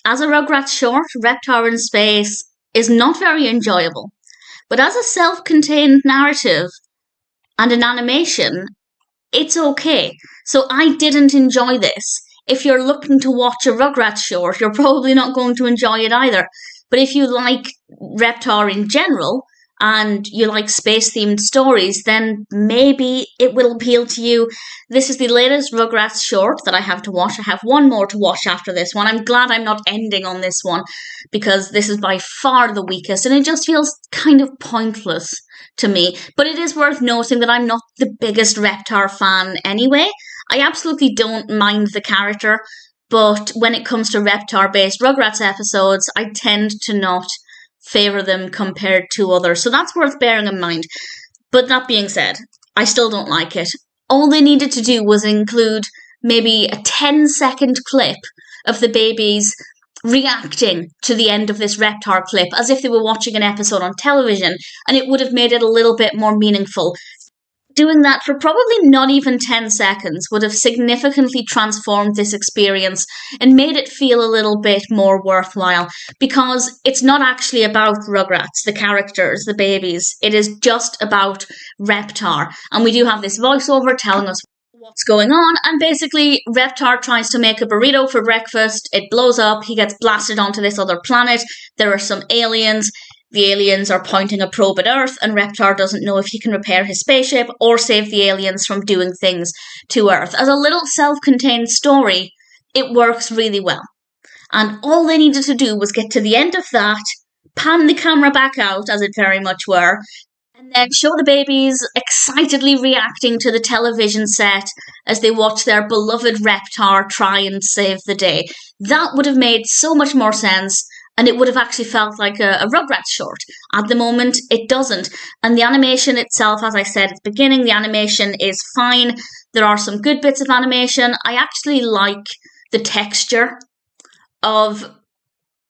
As a Rugrats short, Reptar in Space is not very enjoyable. But as a self contained narrative and an animation, it's okay. So I didn't enjoy this. If you're looking to watch a Rugrats short, you're probably not going to enjoy it either. But if you like Reptar in general, and you like space themed stories, then maybe it will appeal to you. This is the latest Rugrats short that I have to watch. I have one more to watch after this one. I'm glad I'm not ending on this one because this is by far the weakest and it just feels kind of pointless to me. But it is worth noting that I'm not the biggest Reptar fan anyway. I absolutely don't mind the character, but when it comes to Reptar based Rugrats episodes, I tend to not favour them compared to others. So that's worth bearing in mind. But that being said, I still don't like it. All they needed to do was include maybe a 10-second clip of the babies reacting to the end of this Reptar clip as if they were watching an episode on television, and it would have made it a little bit more meaningful. Doing that for probably not even 10 seconds would have significantly transformed this experience and made it feel a little bit more worthwhile, because it's not actually about Rugrats, the characters, the babies. It is just about Reptar. And we do have this voiceover telling us what's going on, and basically Reptar tries to make a burrito for breakfast. It blows up. He gets blasted onto this other planet. There are some aliens. The aliens are pointing a probe at Earth, and Reptar doesn't know if he can repair his spaceship or save the aliens from doing things to Earth. As a little self-contained story, it works really well. And all they needed to do was get to the end of that, pan the camera back out, as it very much were, and then show the babies excitedly reacting to the television set as they watch their beloved Reptar try and save the day. That would have made so much more sense. And it would have actually felt like a Rugrats short. At the moment, it doesn't. And the animation itself, as I said at the beginning, the animation is fine. There are some good bits of animation. I actually like the texture of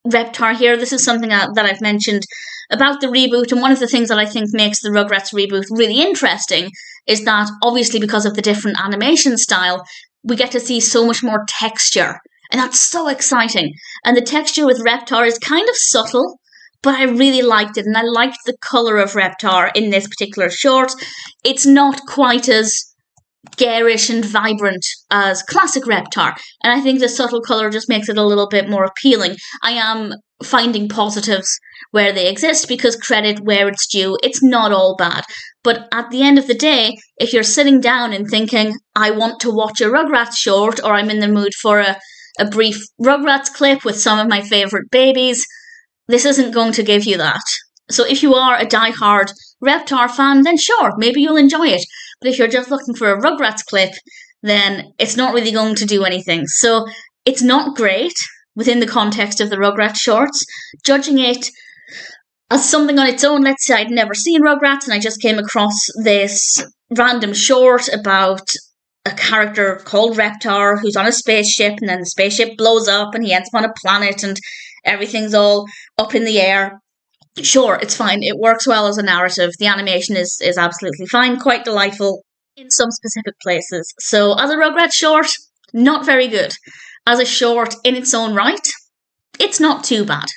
Reptar here. This is something that I've mentioned about the reboot. And one of the things that I think makes the Rugrats reboot really interesting is that, obviously, because of the different animation style, we get to see so much more texture. And that's so exciting. And the texture with Reptar is kind of subtle, but I really liked it. And I liked the colour of Reptar in this particular short. It's not quite as garish and vibrant as classic Reptar. And I think the subtle colour just makes it a little bit more appealing. I am finding positives where they exist because credit where it's due. It's not all bad. But at the end of the day, if you're sitting down and thinking, I want to watch a Rugrats short, or I'm in the mood for a brief Rugrats clip with some of my favourite babies, this isn't going to give you that. So if you are a die-hard Reptar fan, then sure, maybe you'll enjoy it. But if you're just looking for a Rugrats clip, then it's not really going to do anything. So it's not great within the context of the Rugrats shorts. Judging it as something on its own, let's say I'd never seen Rugrats and I just came across this random short about a character called Reptar who's on a spaceship, and then the spaceship blows up and he ends up on a planet and everything's all up in the air. Sure, it's fine. It works well as a narrative. The animation is absolutely fine, quite delightful in some specific places. So as a Rugrats short, not very good. As a short in its own right, it's not too bad.